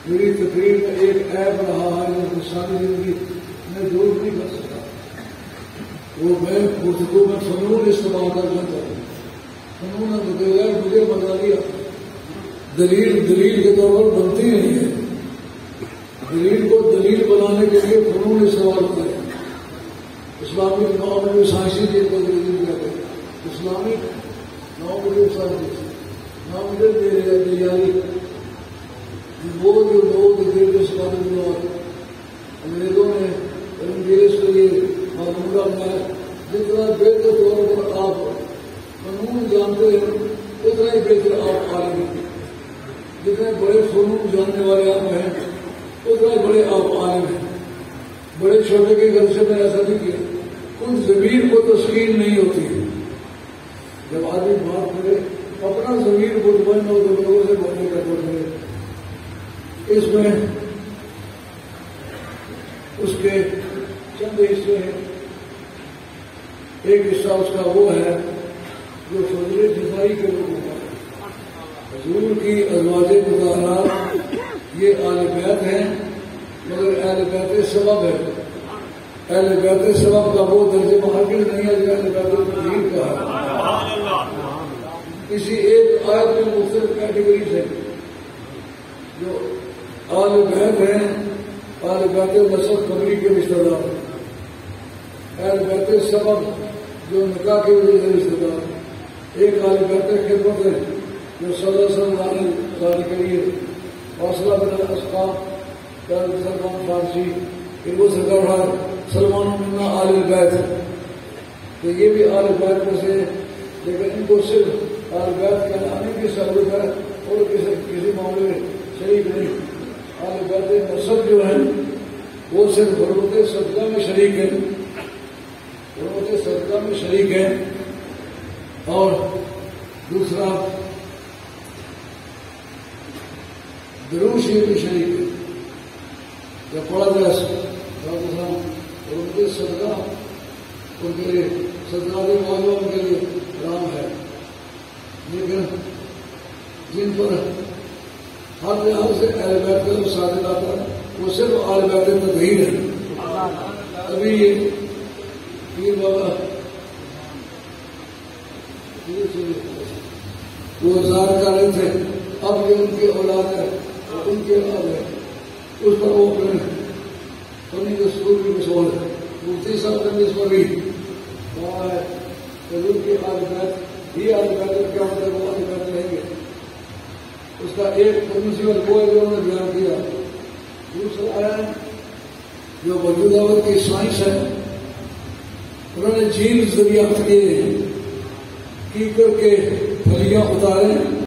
میری تقریر میں ایک عیب رہا ہے جو ساری زندگی میں دور نہیں کر سکا، وہ میں گفتگو میں فنون استعمال کرنا چاہتا ہوں، انہوں نے بغیر مجھے بتا دیا دلیل کے طور پر بنتی نہیں ہے. دلیل کو دلیل بنانے کے لیے فنون استعمال ہوتے ہیں. اسلامی نو میں سائنسی چیز کو دلیل کہتے ہیں. اسلامک نو میں سائنسی نامری وہ جو لوگ انگریزوں نے انگریز کے لیے معلوم بنایا. جتنا بہتر طور پر آپ قانون جانتے ہیں اتنا ہی بہتر آپ عالم ہیں. جتنے بڑے فنون جاننے والے آپ ہیں اتنا ہی بڑے آپ عالم ہیں. بڑے چھوٹے کے گھر سے میں ایسا نہیں کیا. ان ضمیر کو تسکین نہیں ہوتی ہے. جب آدمی بات کرے اپنا ضمیر مطمئن ہو تو لوگوں سے بولنے کا کرے. اس میں اس کے چند حصے ہیں. ایک حصہ اس کا وہ ہے جو فضل دفاعی کے لوگوں کا حضور کی ازواج مطہرات یہ اہل بیت ہیں مگر اہل بیت سبب ہے. اہل بیت سبب کا وہ درجہ ہرگز نہیں ہے جو اہل بیت تطہیر کا ہے. کسی ایک آیت میں مختلف کیٹیگریز ہیں. جو اہل بیت ہیں اہل بیت نسب قبری کے رشتہ دار. اہل بیت سبب جو نکاح کی وجہ سے رشتہ دار. ایک اہل بیت خدمت ہے جو صلی اللہ علیہ وسلم کے لیے حوصلہ بن اسقاف سلمان فارسی ان کو سرکار ہے سلمان منا اہل بیت. تو یہ بھی اہل بیت میں سے لیکن ان کو صرف اہل بیت کہلانے کی سہولت ہے اور کسی معاملے میں شریک نہیں. اہل بیت نسب جو ہیں وہ صرف غربت صدقہ میں شریک ہیں. غربت صدقہ میں شریک ہیں. اور دوسرا درود شریف میں شریک ہے. جب پڑھا جائے غربت صدقہ ان کے لیے صدقہ کے معاملہ ان کے لیے حرام ہے. لیکن جن پر ہر لحاظ سے اہل بیت کا صادق آتا ہے وہ صرف اہل بیت تطہیر ہے. ابھی یہ پیر بابا وہ ظاہر کر رہے تھے اب یہ ان کی اولاد ہے ان کی اولاد ہے. اس پر وہ اپنے دستور کی مثال ہے. مفتی صاحب نے اس پر بھی کہا ہے حضور کی اہل بیت ہی اہل بیت کیا ہوتا ہے وہ اہل بیت رہیں گے. اس کا ایک پرنسپل وہ ہے جو انہوں نے بیان کیا. دوسرا ہے جو موجودہ کی سائنس ہے انہوں نے جینز دریافت کیے کیکر کے پھلیاں اتارے